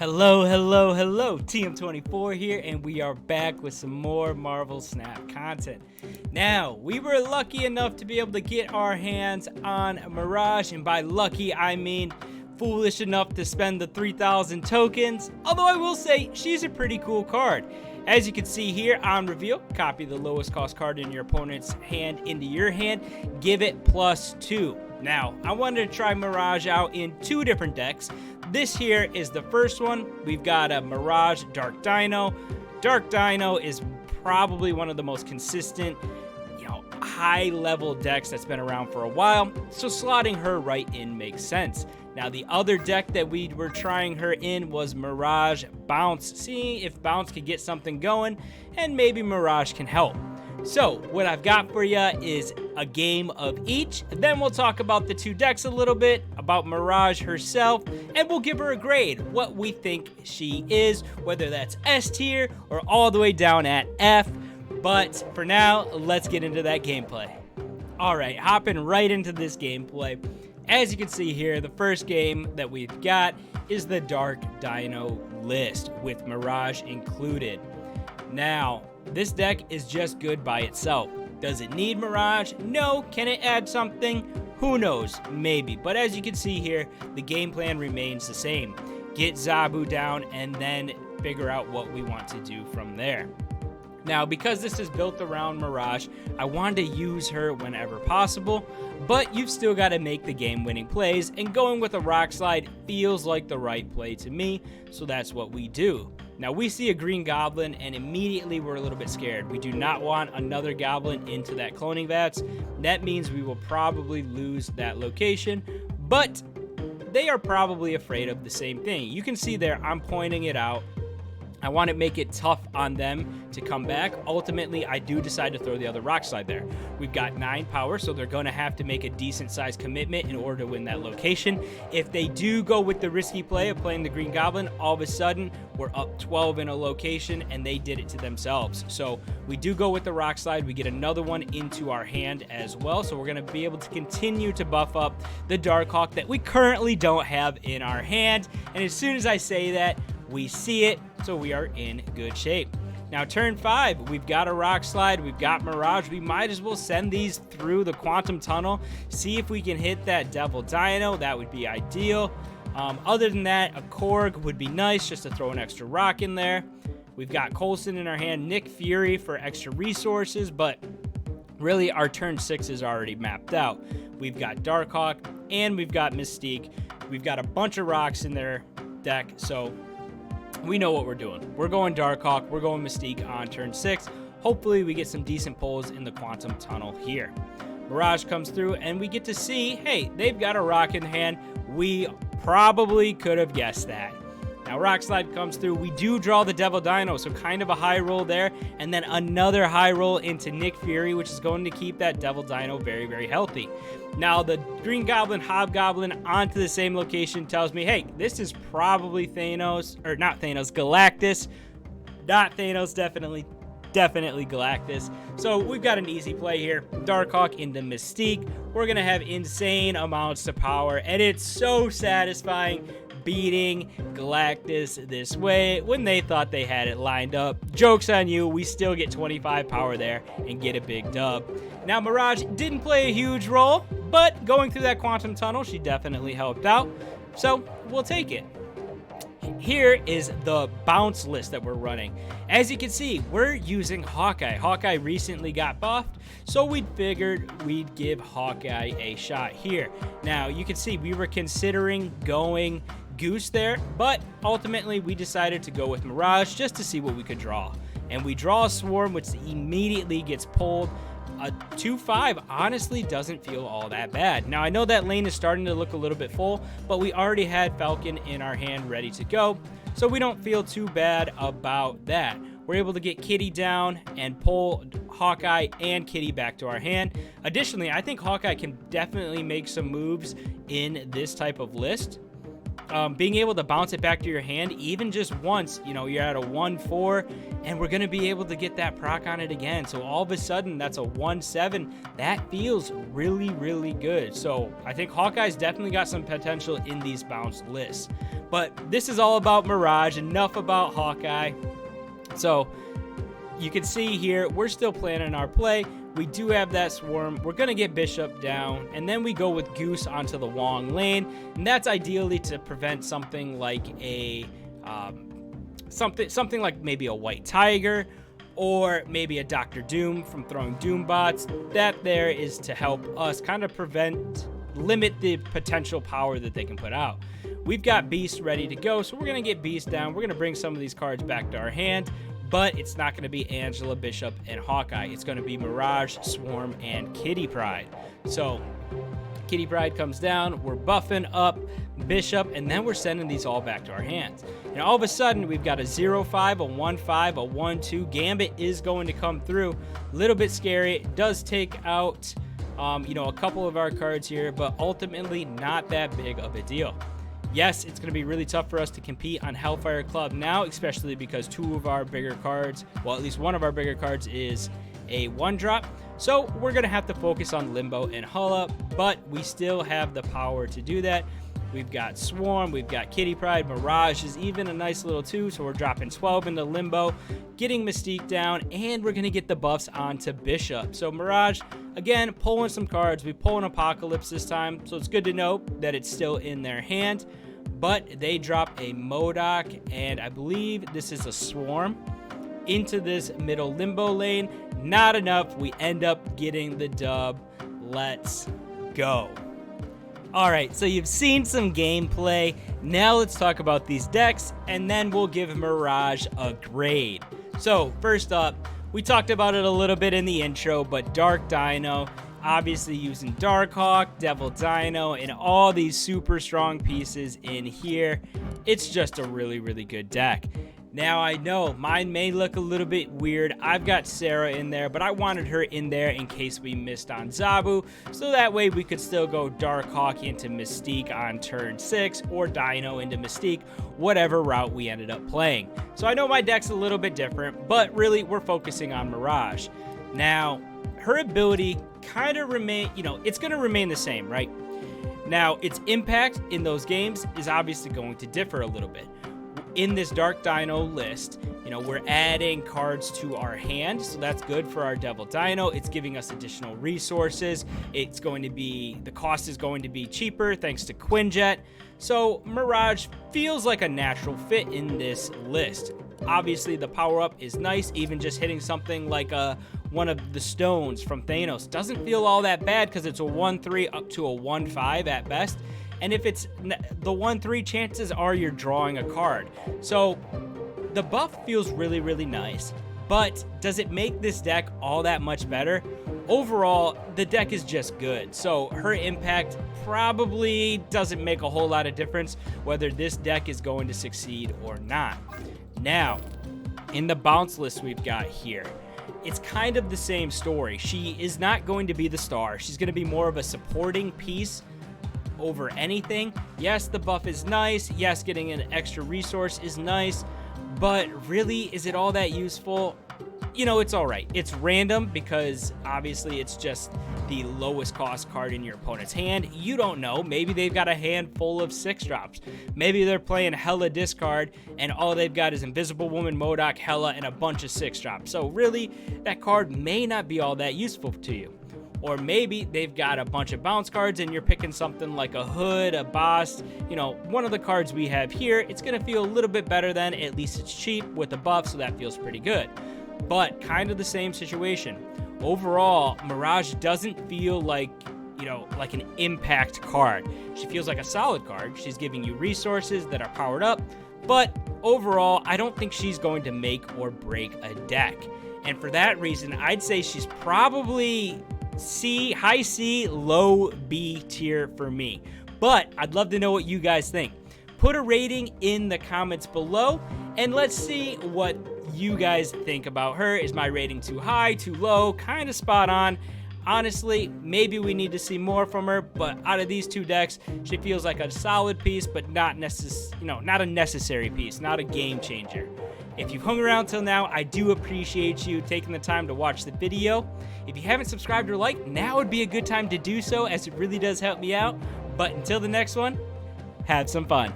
Hello, hello, hello, TM24 here, and we are back with some more Marvel Snap content. Now, we were lucky enough to be able to get our hands on Mirage, and by lucky, I mean foolish enough to spend the 3,000 tokens, although I will say she's a pretty cool card. As you can see here on reveal, copy the lowest cost card in your opponent's hand into your hand, give it +2. Now, I wanted to try Mirage out in two different decks. This here is the first one. We've got a Mirage Dark Dino. Dark Dino is probably one of the most consistent, high-level decks that's been around for a while, so slotting her right in makes sense. Now, the other deck that we were trying her in was Mirage Bounce, seeing if Bounce could get something going, and maybe Mirage can help. So, what I've got for you is a game of each, then we'll talk about the two decks a little bit, about Mirage herself, and we'll give her a grade, what we think she is, whether that's S tier or all the way down at F. But for now, let's get into that gameplay. Alright, hopping right into this gameplay. As you can see here, the first game that we've got is the Dark Dino list, with Mirage included. Now, this deck is just good by itself. Does it need Mirage? No. Can it add something? Who knows? Maybe. But as you can see here, the game plan remains the same. Get Zabu down and then figure out what we want to do from there. Now, because this is built around Mirage, I wanted to use her whenever possible, but you've still got to make the game-winning plays, and going with a Rock Slide feels like the right play to me, so that's what we do. Now, we see a green goblin, and immediately we're a little bit scared. We do not want another goblin into that cloning vats. That means we will probably lose that location, but they are probably afraid of the same thing. You can see there, I'm pointing it out. I want to make it tough on them to come back. Ultimately, I do decide to throw the other Rock Slide there. We've got 9 power, so they're going to have to make a decent sized commitment in order to win that location. If they do go with the risky play of playing the Green Goblin, all of a sudden, we're up 12 in a location, and they did it to themselves. So we do go with the Rock Slide. We get another one into our hand as well, so we're going to be able to continue to buff up the Darkhawk that we currently don't have in our hand. And as soon as I say that, we see it, so we are in good shape. Now, turn 5, we've got a Rock Slide, we've got Mirage. We might as well send these through the Quantum Tunnel, see if we can hit that Devil Dino. That would be ideal. Other than that, a Korg would be nice just to throw an extra rock in there. We've got Coulson in our hand, Nick Fury for extra resources, but really our turn 6 is already mapped out. We've got Darkhawk and we've got Mystique. We've got a bunch of rocks in their deck, so we know what we're doing. We're going Darkhawk, we're going Mystique on turn 6. Hopefully we get some decent pulls in the Quantum Tunnel here. Mirage comes through and we get to see, hey, they've got a rock in hand. We probably could have guessed that. Now Rock Slide comes through. We do draw the Devil Dino, so kind of a high roll there. And then another high roll into Nick Fury, which is going to keep that Devil Dino very, very healthy. Now the Green Goblin, Hobgoblin onto the same location tells me, hey, this is probably Thanos, or not Thanos, Galactus. Not Thanos, definitely Galactus. So we've got an easy play here. Darkhawk into Mystique. We're going to have insane amounts of power, and it's so satisfying beating Galactus this way when they thought they had it lined up. Joke's on you, we still get 25 power there and get a big dub. Now Mirage didn't play a huge role, but going through that Quantum Tunnel, she definitely helped out, so we'll take it. Here is the bounce list that we're running. As you can see, we're using Hawkeye. Hawkeye recently got buffed, so we figured we'd give Hawkeye a shot here. Now, you can see we were considering going Goose there, but ultimately we decided to go with Mirage just to see what we could draw. And we draw a Swarm, which immediately gets pulled. A 2-5 honestly doesn't feel all that bad. Now, I know that lane is starting to look a little bit full, but we already had Falcon in our hand ready to go, so we don't feel too bad about that. We're able to get Kitty down and pull Hawkeye and Kitty back to our hand. Additionally, I think Hawkeye can definitely make some moves in this type of list. being able to bounce it back to your hand, even just once, you're at a 1-4, and we're going to be able to get that proc on it again. So all of a sudden, that's a 1-7. That feels really, really good. So I think Hawkeye's definitely got some potential in these bounce lists. But this is all about Mirage, enough about Hawkeye. So you can see here, we're still planning our play. We do have that swarm. We're going to get Bishop down, and then we go with Goose onto the Wong lane, and that's ideally to prevent something like a something like maybe a White Tiger or maybe a Dr. Doom from throwing Doom bots. That there is to help us kind of limit the potential power that they can put out. We've got Beast ready to go, so we're going to get Beast down. We're going to bring some of these cards back to our hand. But it's not going to be Angela, Bishop, and Hawkeye. It's going to be Mirage, Swarm, and Kitty Pryde. So Kitty Pryde comes down. We're buffing up Bishop, and then we're sending these all back to our hands. And all of a sudden, we've got a 0-5, a 1-5, a 1-2. Gambit is going to come through. A little bit scary. It does take out, a couple of our cards here, but ultimately not that big of a deal. Yes, it's going to be really tough for us to compete on Hellfire Club now, especially because two of our bigger cards, well, at least one of our bigger cards is a 1-drop. So we're going to have to focus on Limbo and Hulla, but we still have the power to do that. We've got Swarm, we've got Kitty Pryde, Mirage is even a nice little 2, so we're dropping 12 into Limbo, getting Mystique down, and we're going to get the buffs onto Bishop. So Mirage, again, pulling some cards. We pull an Apocalypse this time, so it's good to know that it's still in their hand. But they drop a MODOK, and I believe this is a Swarm into this middle Limbo lane. Not enough. We end up getting the dub. Let's go. All right, so you've seen some gameplay. Now let's talk about these decks, and then we'll give Mirage a grade. So first up, we talked about it a little bit in the intro, but Dark Dino, obviously using Darkhawk, Devil Dino, and all these super strong pieces in here. It's just a really, really good deck. Now, I know mine may look a little bit weird. I've got Sarah in there, but I wanted her in there in case we missed on Zabu, so that way we could still go Darkhawk into Mystique on turn 6, or Dino into Mystique, whatever route we ended up playing. So I know my deck's a little bit different, but really we're focusing on Mirage. Now, her ability kind of it's going to remain the same, right? Now, its impact in those games is obviously going to differ a little bit. In this Dark Dino list, we're adding cards to our hand, so that's good for our Devil Dino. It's giving us additional resources. The cost is going to be cheaper thanks to Quinjet. So Mirage feels like a natural fit in this list. Obviously, the power-up is nice. Even just hitting something like one of the stones from Thanos doesn't feel all that bad because it's a 1-3 up to a 1-5 at best. And if it's the 1-3, chances are you're drawing a card. So the buff feels really, really nice. But does it make this deck all that much better? Overall, the deck is just good. So her impact probably doesn't make a whole lot of difference whether this deck is going to succeed or not. Now, in the bounce list we've got here, it's kind of the same story. She is not going to be the star. She's going to be more of a supporting piece over anything. Yes, the buff is nice. Yes, getting an extra resource is nice. But really, is it all that useful? It's all right. It's random because obviously it's just the lowest cost card in your opponent's hand. You don't know. Maybe they've got a hand full of 6-drops. Maybe they're playing Hella discard and all they've got is Invisible Woman, MODOK, Hella, and a bunch of 6-drops. So really, that card may not be all that useful to you. Or maybe they've got a bunch of bounce cards and you're picking something like a Hood, a Boss, one of the cards we have here. It's going to feel a little bit better than, at least it's cheap with a buff, so that feels pretty good. But kind of the same situation. Overall, Mirage doesn't feel like an impact card. She feels like a solid card. She's giving you resources that are powered up, but overall, I don't think she's going to make or break a deck. And for that reason, I'd say she's probably high C, low B tier for me. But I'd love to know what you guys think. Put a rating in the comments below, and let's see what you guys think about her. Is my rating too high, too low, kind of spot on? Honestly, maybe we need to see more from her, but out of these two decks, she feels like a solid piece, but not not a necessary piece, not a game changer. If you've hung around till now, I do appreciate you taking the time to watch the video. If you haven't subscribed or liked, now would be a good time to do so, as it really does help me out. But until the next one, have some fun.